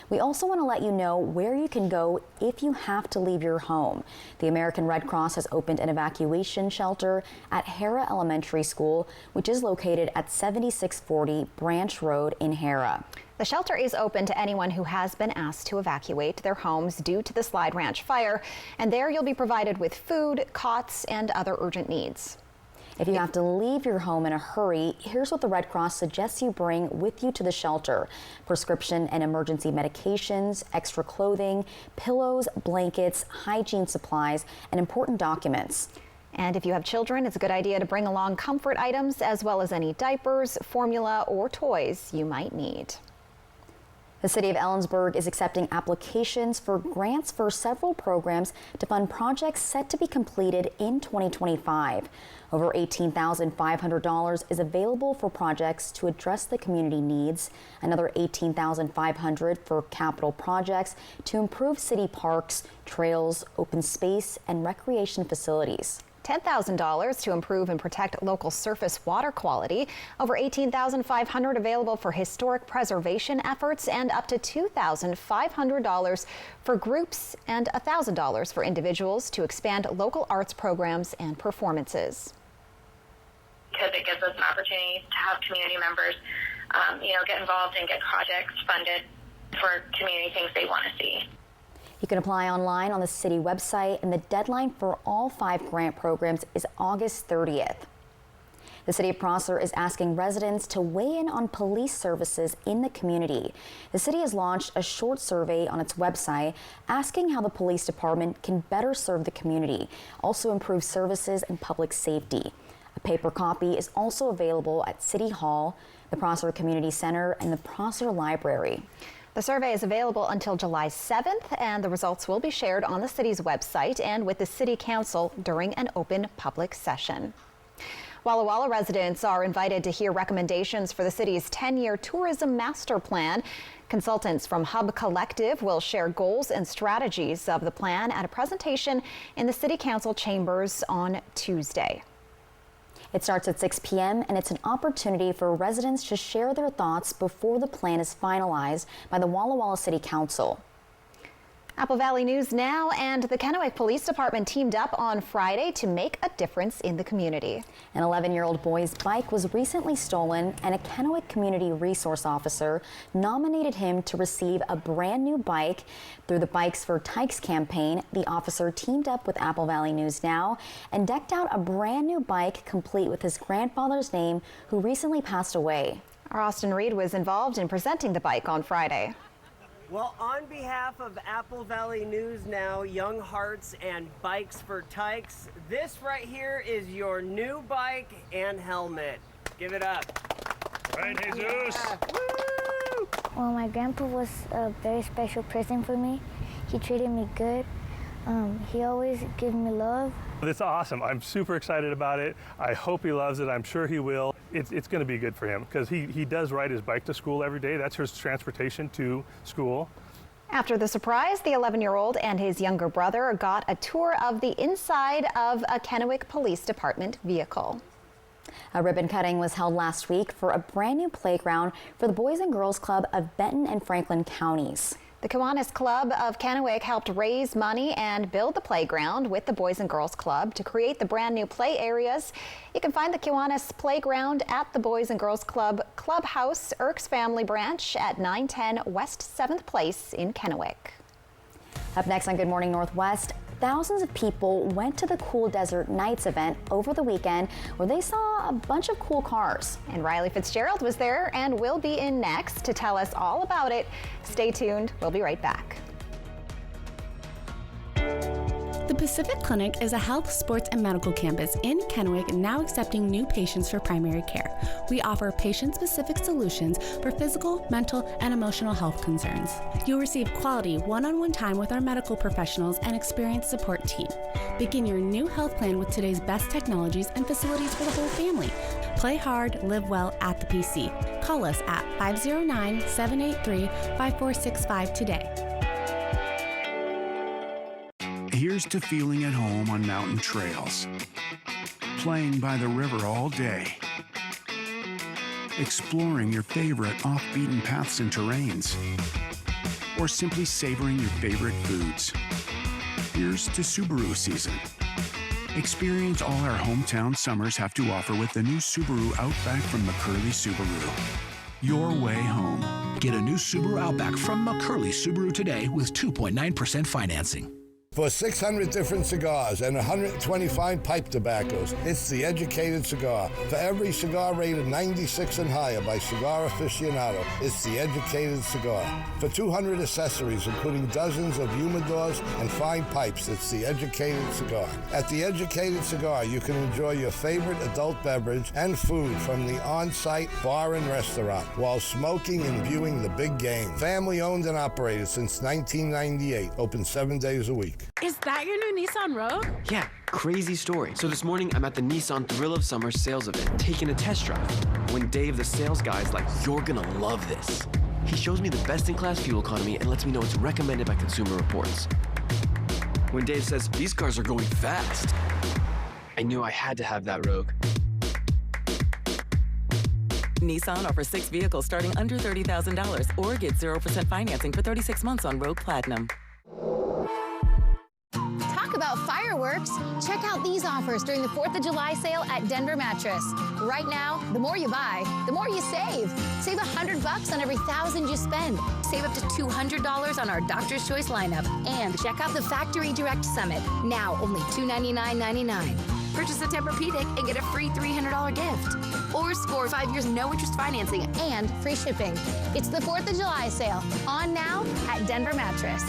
S1: We also want to let you know where you can go if you have to leave your home. The American Red Cross has opened an evacuation shelter at Hara Elementary School, which is located at 7640 Branch Road in Hara.
S28: The shelter is open to anyone who has been asked to evacuate their homes due to the Slide Ranch fire, and there you'll be provided with food, cots, and other urgent needs.
S1: If you have to leave your home in a hurry, here's what the Red Cross suggests you bring with you to the shelter: prescription and emergency medications, extra clothing, pillows, blankets, hygiene supplies, and important documents.
S28: And if you have children, it's a good idea to bring along comfort items as well as any diapers, formula, or toys you might need.
S1: The city of Ellensburg is accepting applications for grants for several programs to fund projects set to be completed in 2025. Over $18,500 is available for projects to address the community needs, another $18,500 for capital projects to improve city parks, trails, open space, and recreation facilities.
S28: $10,000 to improve and protect local surface water quality, over $18,500 available for historic preservation efforts, and up to $2,500 for groups and $1,000 for individuals to expand local arts programs and performances.
S6: Because it gives us an opportunity to have community members, get involved and get projects funded for community things they want to see.
S1: You can apply online on the city website, and the deadline for all 5 grant programs is August 30th. The city of Prosser is asking residents to weigh in on police services in the community. The city has launched a short survey on its website asking how the police department can better serve the community, also improve services and public safety. A paper copy is also available at City Hall, the Prosser Community Center, and the Prosser Library.
S28: The survey is available until July 7th, and the results will be shared on the city's website and with the City Council during an open public session. Walla Walla residents are invited to hear recommendations for the city's 10-year tourism master plan. Consultants from Hub Collective will share goals and strategies of the plan at a presentation in the City Council chambers on Tuesday.
S1: It starts at 6 p.m. and it's an opportunity for residents to share their thoughts before the plan is finalized by the Walla Walla City Council.
S28: Apple Valley News now, and the Kennewick Police Department teamed up on Friday to make a difference in the community.
S1: An 11-year-old boy's bike was recently stolen, and a Kennewick Community Resource Officer nominated him to receive a brand new bike. Through the Bikes for Tykes campaign, the officer teamed up with Apple Valley News Now and decked out a brand new bike complete with his grandfather's name, who recently passed away.
S28: Our Austin Reed was involved in presenting the bike on Friday.
S7: Well, on behalf of Apple Valley News Now, Young Hearts, and Bikes for Tykes, this right here is your new bike and helmet. Give it up.
S19: All right, Jesus.
S7: Yeah. Woo!
S20: Well, my grandpa was a very special person for me. He treated me good. He always gave me love.
S19: It's awesome. I'm super excited about it. I hope he loves it. I'm sure he will. It's going to be good for him because he does ride his bike to school every day. That's his transportation to school.
S28: After the surprise, the 11-year-old and his younger brother got a tour of the inside of a Kennewick Police Department vehicle.
S1: A ribbon cutting was held last week for a brand new playground for the Boys and Girls Club of Benton and Franklin counties.
S28: The Kiwanis Club of Kennewick helped raise money and build the playground with the Boys and Girls Club to create the brand new play areas. You can find the Kiwanis Playground at the Boys and Girls Club Clubhouse, Erks Family Branch at 910 West 7th Place in Kennewick.
S1: Up next on Good Morning Northwest, thousands of people went to the Cool Desert Nights event over the weekend where they saw a bunch of cool cars.
S28: And Riley Fitzgerald was there and will be in next to tell us all about it. Stay tuned. We'll be right back.
S16: The Pacific Clinic is a health, sports, and medical campus in Kennewick, now accepting new patients for primary care. We offer patient-specific solutions for physical, mental, and emotional health concerns. You'll receive quality one-on-one time with our medical professionals and experienced support team. Begin your new health plan with today's best technologies and facilities for the whole family. Play hard, live well at the PC. Call us at 509-783-5465 today.
S11: Here's to feeling at home on mountain trails, playing by the river all day, exploring your favorite off-beaten paths and terrains, or simply savoring your favorite foods. Here's to Subaru season. Experience all our hometown summers have to offer with the new Subaru Outback from McCurley Subaru. Your way home.
S2: Get a new Subaru Outback from McCurley Subaru today with 2.9% financing.
S8: For 600 different cigars and 125 pipe tobaccos, it's The Educated Cigar. For every cigar rated 96 and higher by Cigar Aficionado, it's The Educated Cigar. For 200 accessories, including dozens of humidors and fine pipes, it's The Educated Cigar. At The Educated Cigar, you can enjoy your favorite adult beverage and food from the on-site bar and restaurant while smoking and viewing the big game. Family owned and operated since 1998, open 7 days a week.
S10: Is that your new Nissan Rogue?
S12: Yeah, crazy story. So this morning, I'm at the Nissan Thrill of Summer sales event, taking a test drive. When Dave, the sales guy, is like, "You're gonna love this." He shows me the best-in-class fuel economy and lets me know it's recommended by Consumer Reports. When Dave says, "These cars are going fast," I knew I had to have that Rogue.
S21: Nissan offers 6 vehicles starting under $30,000 or get 0% financing for 36 months on Rogue Platinum.
S22: Talk about fireworks. Check out these offers during the 4th of July sale at Denver Mattress. Right now, the more you buy, the more you save. Save $100 on every 1,000 you spend. Save up to $200 on our Doctor's Choice lineup. And check out the Factory Direct Summit. Now only $299.99. Purchase a Tempur-Pedic and get a free $300 gift. Or score 5 years no interest financing and free shipping. It's the 4th of July sale. On now at Denver Mattress.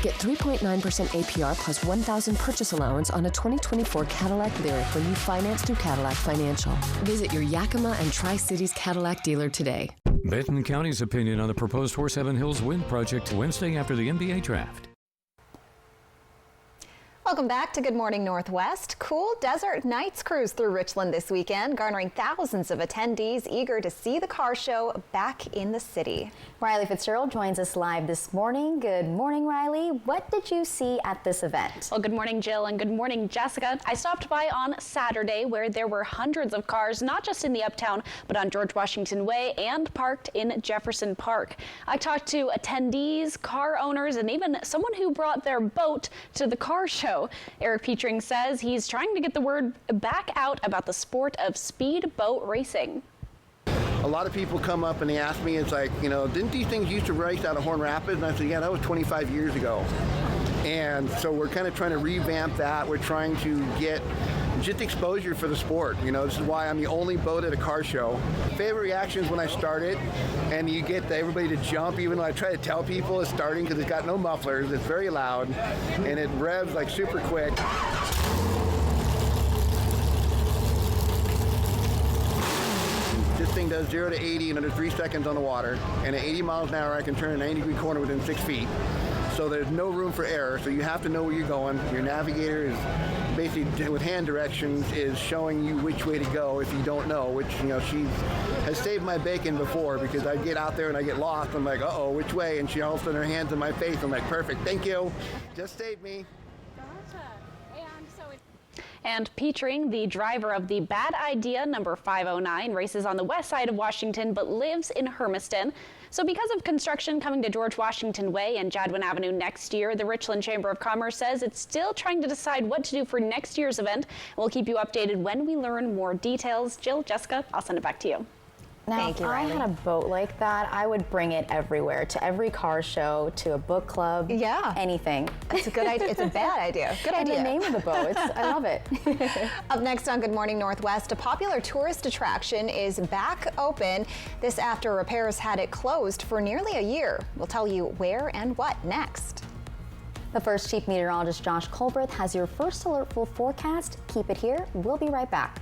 S23: Get 3.9% APR plus $1,000 purchase allowance on a 2024 Cadillac Lyriq when you finance through Cadillac Financial. Visit your Yakima and Tri-Cities Cadillac dealer today.
S24: Benton County's opinion on the proposed Horse Heaven Hills Wind project Wednesday after the NBA draft.
S28: Welcome back to Good Morning Northwest. Cool desert nights cruise through Richland this weekend, garnering thousands of attendees eager to see the car show back in the city.
S1: Riley Fitzgerald joins us live this morning. Good morning, Riley. What did you see at this event?
S25: Well, good morning, Jill, and good morning, Jessica. I stopped by on Saturday where there were hundreds of cars, not just in the Uptown, but on George Washington Way and parked in Jefferson Park. I talked to attendees, car owners, and even someone who brought their boat to the car show. Eric Petring says he's trying to get the word back out about the sport of speed boat racing.
S26: A lot of people come up and they ask me, it's like, didn't these things used to race out of Horn Rapids? And I said, yeah, that was 25 years ago. And so we're kind of trying to revamp that. We're trying to get just exposure for the sport. This is why I'm the only boat at a car show. Favorite reactions when I started, and you get everybody to jump, even though I try to tell people it's starting because it's got no mufflers. It's very loud, and it revs like super quick. This thing does 0 to 80 in under 3 seconds on the water, and at 80 miles an hour I can turn a 90-degree corner within 6 feet. So there's no room for error, so you have to know where you're going. Your navigator is basically, with hand directions, is showing you which way to go if you don't know, which, she has saved my bacon before because I get out there and I get lost. I'm like, uh-oh, which way? And she all of a sudden her hands in my face. I'm like, perfect, thank you. Just saved me.
S25: And Petring, the driver of the Bad Idea number 509, races on the west side of Washington but lives in Hermiston. So because of construction coming to George Washington Way and Jadwin Avenue next year, the Richland Chamber of Commerce says it's still trying to decide what to do for next year's event. We'll keep you updated when we learn more details. Jill, Jessica, I'll send it back to you.
S1: Now, if I had a boat like that, I would bring it everywhere, to every car show, to a book club, anything.
S28: That's a good idea. It's a bad idea. Good idea.
S1: And the name of the boat, I love it.
S28: Up next on Good Morning Northwest, a popular tourist attraction is back open. This after repairs had it closed for nearly a year. We'll tell you where and what next.
S1: The first Chief Meteorologist Josh Colbreth has your first alert full forecast. Keep it here. We'll be right back.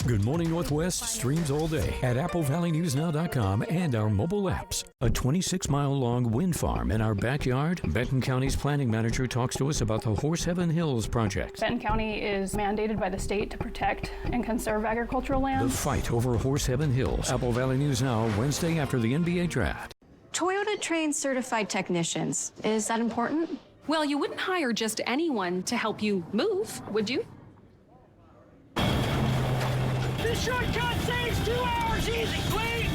S24: Good Morning Northwest streams all day at AppleValleyNewsNow.com and our mobile apps. A 26-mile-long wind farm in our backyard. Benton County's planning manager talks to us about the Horse Heaven Hills project.
S3: Benton County is mandated by the state to protect and conserve agricultural land.
S24: The fight over Horse Heaven Hills. Apple Valley News Now, Wednesday after the NBA draft.
S5: Toyota trains certified technicians. Is that important? Well, you wouldn't hire just anyone to help you move, would you?
S9: This shortcut saves 2 hours easy, clean,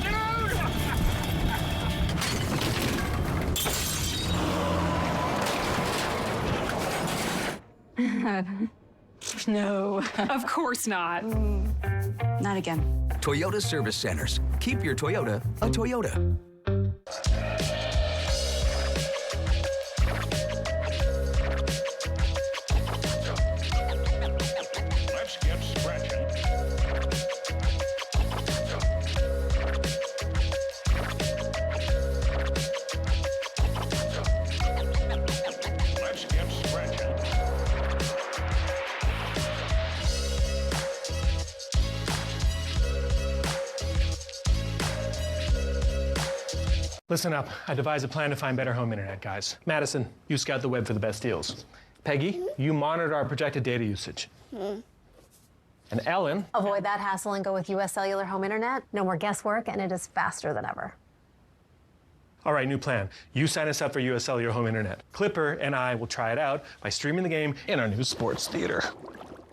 S5: dude! No, of course not. Not again.
S13: Toyota Service Centers. Keep your Toyota a Toyota.
S2: Let's get scratching. Let's get scratching.
S14: Listen up. I devised a plan to find better home internet, guys. Madison, you scout the web for the best deals. Peggy, you monitor our projected data usage. And Ellen...
S15: Avoid that hassle and go with U.S. Cellular Home Internet. No more guesswork, and it is faster than ever.
S14: All right, new plan. You sign us up for U.S. Cellular Home Internet. Clipper and I will try it out by streaming the game in our new sports theater.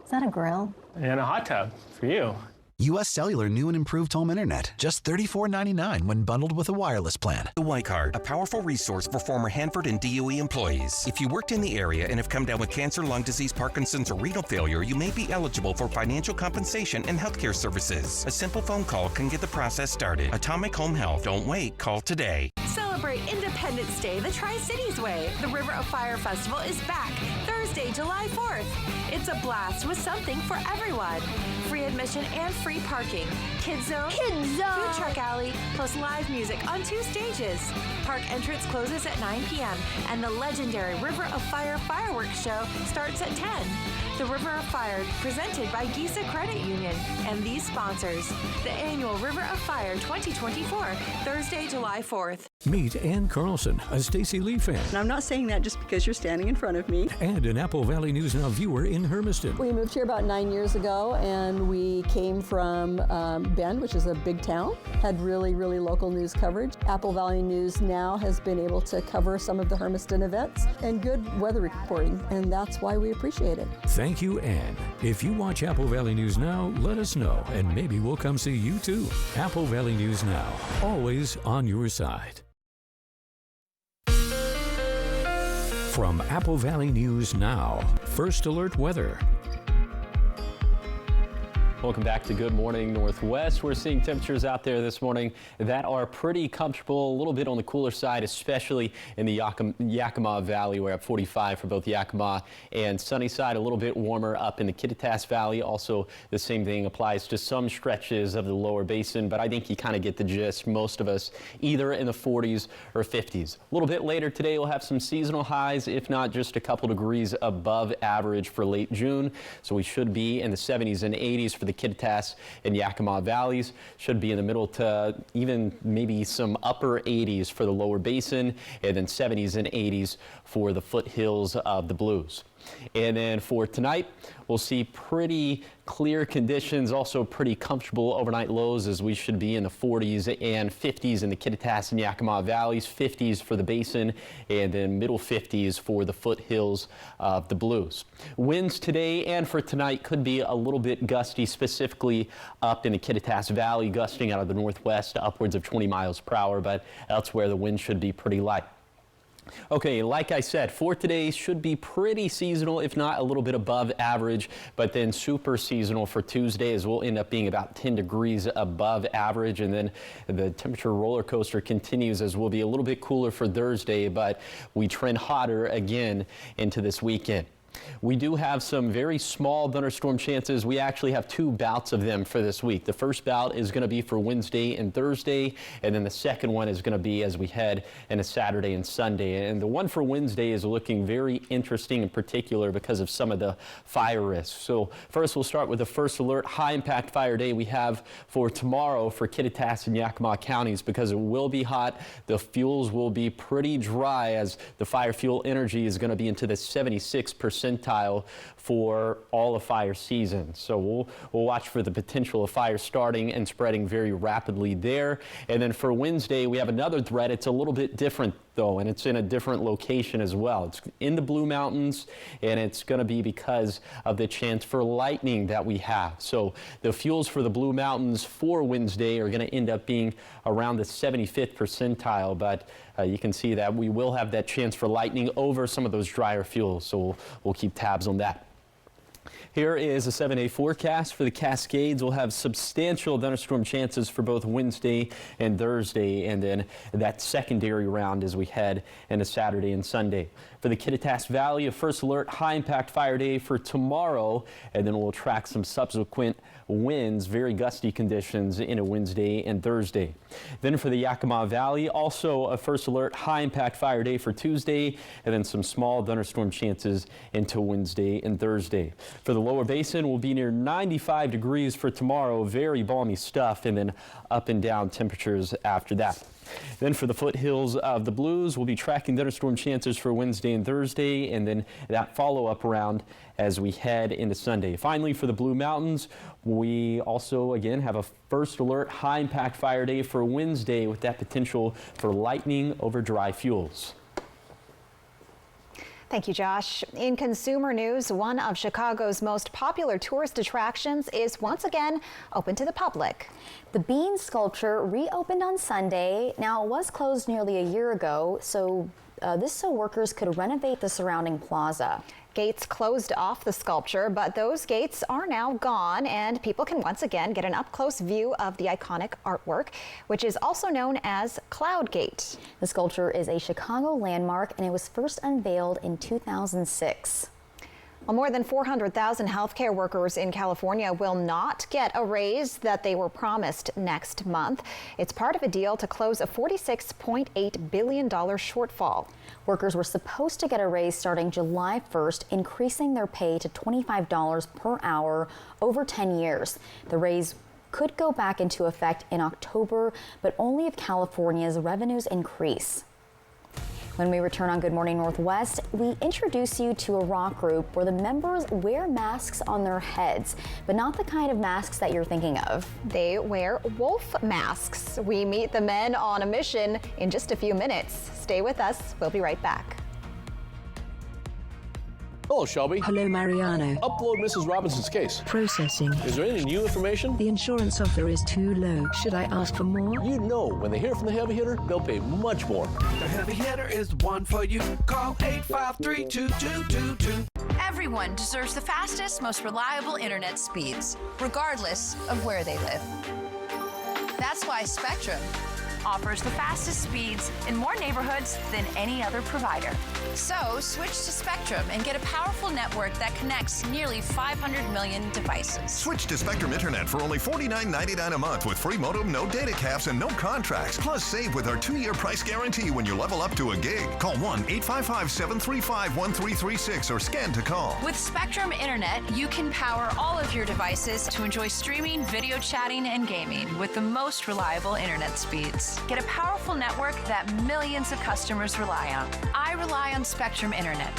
S15: Is that a grill?
S14: And a hot tub for you.
S17: U.S. Cellular new and improved home internet. Just $34.99 when bundled with a wireless plan.
S27: The Y Card, a powerful resource for former Hanford and DOE employees. If you worked in the area and have come down with cancer, lung disease, Parkinson's, or renal failure, you may be eligible for financial compensation and healthcare services. A simple phone call can get the process started. Atomic Home Health. Don't wait. Call today.
S29: Celebrate Independence Day the Tri-Cities way. The River of Fire Festival is back Thursday, July 4th. It's a blast with something for everyone. Free admission and free parking. Kids Zone, Food Truck Alley, plus live music on 2 stages. Park entrance closes at 9 p.m. and the legendary River of Fire fireworks show starts at 10. The River of Fire, presented by Giza Credit Union and these sponsors. The annual River of Fire 2024, Thursday, July 4th.
S24: Meet Ann Carlson, a Stacey Lee fan.
S30: And I'm not saying that just because you're standing in front of me.
S24: And an Apple Valley News Now viewer in Hermiston.
S30: We moved here about 9 years ago, and we came from Bend, which is a big town. Had really, really local news coverage. Apple Valley News Now has been able to cover some of the Hermiston events and good weather reporting, and that's why we appreciate it.
S24: Thank you, Ann. If you watch Apple Valley News Now, let us know, and maybe we'll come see you too. Apple Valley News Now, always on your side. From Apple Valley News Now, First Alert Weather.
S18: Welcome back to Good Morning Northwest. We're seeing temperatures out there this morning that are pretty comfortable, a little bit on the cooler side, especially in the Yakima Valley. We're at 45 for both Yakima and Sunnyside, a little bit warmer up in the Kittitas Valley. Also, the same thing applies to some stretches of the lower basin, but I think you kind of get the gist. Most of us either in the 40s or 50s. A little bit later today, we'll have some seasonal highs, if not just a couple degrees above average for late June. So we should be in the 70s and 80s for the Kittitas and Yakima valleys. Should be in the middle to even maybe some upper 80s for the lower basin, and then 70s and 80s for the foothills of the Blues. And then for tonight, we'll see pretty clear conditions, also pretty comfortable overnight lows, as we should be in the 40s and 50s in the Kittitas and Yakima valleys, 50s for the basin, and then middle 50s for the foothills of the Blues. Winds today and for tonight could be a little bit gusty, specifically up in the Kittitas Valley, gusting out of the northwest to upwards of 20 miles per hour, but elsewhere the wind should be pretty light. Okay, like I said, for today should be pretty seasonal, if not a little bit above average, but then super seasonal for Tuesday, as we'll end up being about 10 degrees above average, and then the temperature roller coaster continues as we'll be a little bit cooler for Thursday, but we trend hotter again into this weekend. We do have some very small thunderstorm chances. We actually have 2 bouts of them for this week. The first bout is going to be for Wednesday and Thursday, and then the second one is going to be as we head into Saturday and Sunday. And the one for Wednesday is looking very interesting in particular because of some of the fire risks. So first we'll start with the first alert high impact fire day we have for tomorrow for Kittitas and Yakima counties because it will be hot. The fuels will be pretty dry as the fire fuel energy is going to be into the 76th percentile for all of fire season. So we'll watch for the potential of fire starting and spreading very rapidly there. And then for Wednesday, we have another threat. It's a little bit different though, and it's in a different location as well. It's in the Blue Mountains, and it's going to be because of the chance for lightning that we have. So the fuels for the Blue Mountains for Wednesday are going to end up being around the 75th percentile, but you can see that we will have that chance for lightning over some of those drier fuels, so we'll keep tabs on that. Here is a 7-day forecast for the Cascades. We'll have substantial thunderstorm chances for both Wednesday and Thursday, and then that secondary round as we head into Saturday and Sunday. For the Kittitas Valley, a first alert high impact fire day for tomorrow, and then we'll track some subsequent winds, very gusty conditions into Wednesday and Thursday. Then for the Yakima Valley, also a first alert high impact fire day for Tuesday, and then some small thunderstorm chances into Wednesday and Thursday. For the Lower Basin, we'll be near 95 degrees for tomorrow, very balmy stuff, and then up and down temperatures after that. Then for the foothills of the Blues, we'll be tracking thunderstorm chances for Wednesday and Thursday, and then that follow-up round as we head into Sunday. Finally, for the Blue Mountains, we also, again, have a first alert high impact fire day for Wednesday with that potential for lightning over dry fuels.
S28: Thank you, Josh. In consumer news, one of Chicago's most popular tourist attractions is once again open to the public.
S1: The Bean sculpture reopened on Sunday. Now, it was closed nearly a year ago, so workers could renovate the surrounding plaza.
S28: Gates closed off the sculpture, but those gates are now gone, and people can once again get an up-close view of the iconic artwork, which is also known as Cloud Gate.
S1: The sculpture is a Chicago landmark, and it was first unveiled in 2006.
S28: Well, more than 400,000 healthcare workers in California will not get a raise that they were promised next month. It's part of a deal to close a $46.8 billion shortfall.
S1: Workers were supposed to get a raise starting July 1st, increasing their pay to $25 per hour over 10 years. The raise could go back into effect in October, but only if California's revenues increase. When we return on Good Morning Northwest, we introduce you to a rock group where the members wear masks on their heads, but not the kind of masks that you're thinking of.
S28: They wear wolf masks. We meet the men on a mission in just a few minutes. Stay with us. We'll be right back.
S4: Hello, Shelby.
S6: Hello, Mariano.
S4: Upload Mrs. Robinson's case.
S6: Processing.
S4: Is there any new information?
S6: The insurance offer is too low. Should I ask for more?
S4: You know, when they hear from the heavy hitter, they'll pay much more.
S7: The heavy hitter is the one for you. Call 853-2222.
S8: Everyone deserves the fastest, most reliable internet speeds, regardless of where they live. That's why Spectrum offers the fastest speeds in more neighborhoods than any other provider. So switch to Spectrum and get a powerful network that connects nearly 500 million devices.
S10: Switch to Spectrum Internet for only $49.99 a month with free modem, no data caps, and no contracts. Plus, save with our 2-year price guarantee when you level up to a gig. Call 1-855-735-1336 or scan to call.
S8: With Spectrum Internet, you can power all of your devices to enjoy streaming, video chatting, and gaming with the most reliable internet speeds. Get a powerful network that millions of customers rely on. I rely on Spectrum Internet.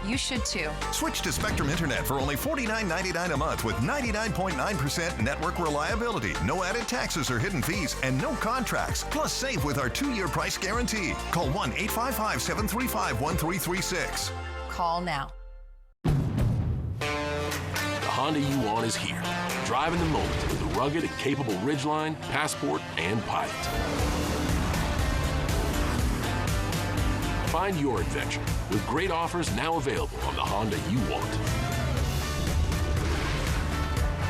S8: You should too.
S10: Switch to Spectrum Internet for only $49.99 a month with 99.9% network reliability, no added taxes or hidden fees, and no contracts. Plus, save with our 2-year price guarantee. Call 1-855-735-1336.
S8: Call now.
S4: The Honda you want is here. Driving the moment with the rugged and capable Ridgeline, Passport, and Pilot. Find your adventure with great offers now available on the Honda you want.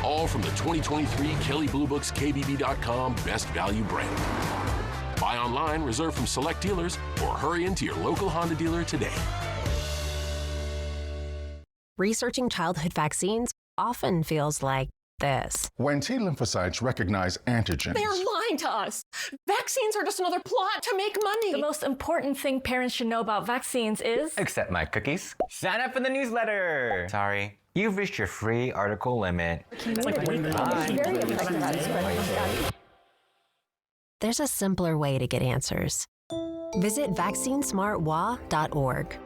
S4: All from the 2023 Kelley Blue Book's KBB.com Best Value brand. Buy online, reserve from select dealers, or hurry into your local Honda dealer today.
S11: Researching childhood vaccines often feels like this.
S12: When T lymphocytes recognize antigens,
S16: They are lying to us. Vaccines are just another plot to make money.
S19: The most important thing parents should know about vaccines is...
S20: Accept my cookies. Sign up for the newsletter. Sorry, you've reached your free article limit.
S11: There's a simpler way to get answers. Visit vaccinesmartwa.org.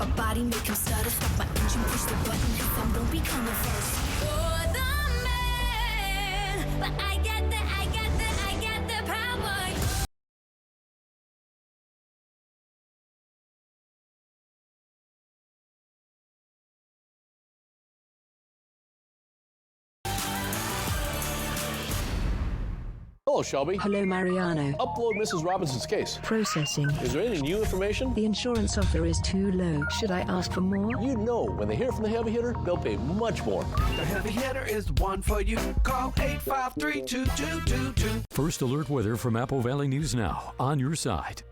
S21: A body make him stutter, stop my engine, push the button, his son won't be coming first. For the man, but I got the power.
S22: Hello, Shelby.
S6: Hello, Mariano.
S22: Upload Mrs. Robinson's case.
S6: Processing.
S22: Is there any new information?
S6: The insurance offer is too low. Should I ask for more?
S22: You know, when they hear from the heavy hitter, they'll pay much more.
S7: The heavy hitter is one for you. Call 853-2222.
S24: First alert weather from Apple Valley News Now, on your side.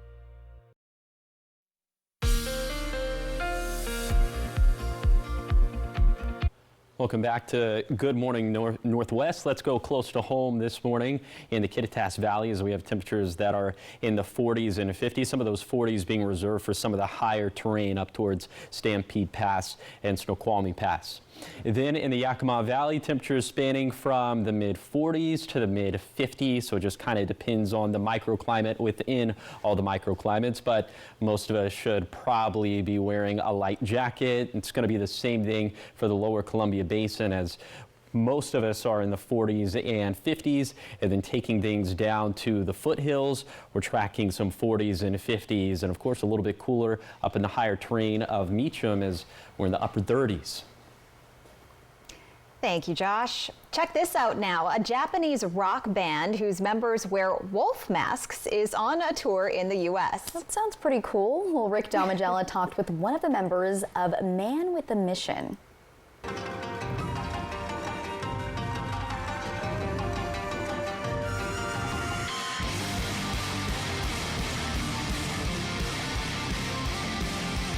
S18: Welcome back to Good Morning Northwest. Let's go close to home this morning in the Kittitas Valley as we have temperatures that are in the 40s and 50s. Some of those 40s being reserved for some of the higher terrain up towards Stampede Pass and Snoqualmie Pass. Then in the Yakima Valley, temperatures spanning from the mid-40s to the mid-50s, so it just kind of depends on the microclimate within all the microclimates, but most of us should probably be wearing a light jacket. It's going to be the same thing for the lower Columbia Basin, as most of us are in the 40s and 50s, and then taking things down to the foothills, we're tracking some 40s and 50s, and of course a little bit cooler up in the higher terrain of Meacham as we're in the upper 30s.
S28: Thank you, Josh. Check this out now. A Japanese rock band whose members wear wolf masks is on a tour in the U.S.
S1: That sounds pretty cool. Well, Rick Damigella talked with one of the members of Man with a Mission.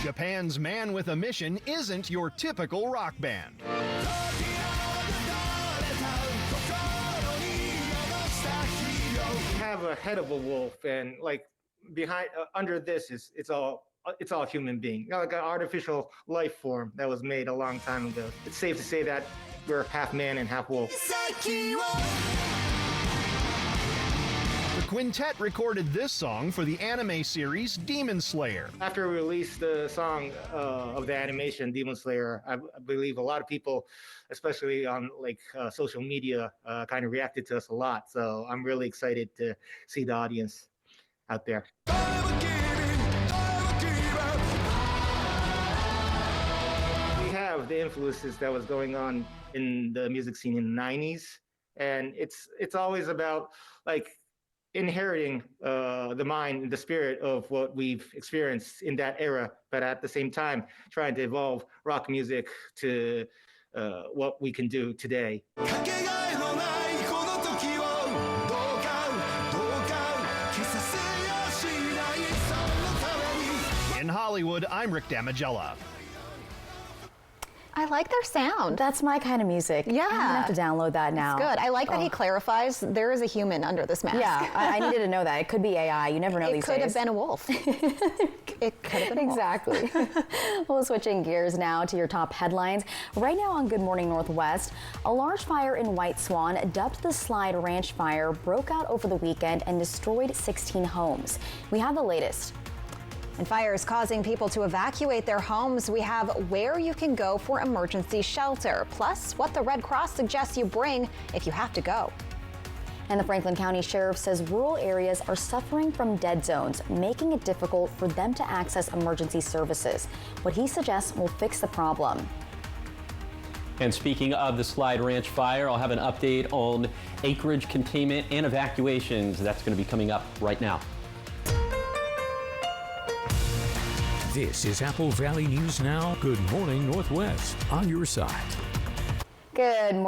S23: Japan's Man with a Mission isn't your typical rock band.
S25: Have a head of a wolf, and like behind under this is it's all human being, like an artificial life form that was made a long time ago. It's safe to say that we're half man and half wolf.
S23: The quintet recorded this song for the anime series Demon Slayer.
S25: After we released the song of the animation Demon Slayer, I believe a lot of people, especially on social media, kind of reacted to us a lot. So I'm really excited to see the audience out there. We have the influences that was going on in the music scene in the 90s, and it's always about inheriting the mind and the spirit of what we've experienced in that era, but at the same time trying to evolve rock music to what we can do today.
S23: In Hollywood, I'm Rick Damigella.
S28: I like their sound.
S1: That's my kind of music.
S28: Yeah.
S1: I'm gonna have to download that now.
S28: It's good. I like that he clarifies there is a human under this mask.
S1: Yeah, I needed to know that. It could be AI. You never know these days.
S28: It could have been a wolf. It could have been a wolf.
S1: Exactly. Well, switching gears now to your top headlines. Right now on Good Morning Northwest, a large fire in White Swan, dubbed the Slide Ranch Fire, broke out over the weekend and destroyed 16 homes. We have the latest.
S28: And fires causing people to evacuate their homes. We have where you can go for emergency shelter, plus what the Red Cross suggests you bring if you have to go.
S1: And the Franklin County Sheriff says rural areas are suffering from dead zones, making it difficult for them to access emergency services. What he suggests will fix the problem.
S18: And speaking of the Slide Ranch fire, I'll have an update on acreage containment and evacuations. That's going to be coming up right now.
S24: This is Apple Valley News Now. Good Morning Northwest, on your side.
S1: Good morning.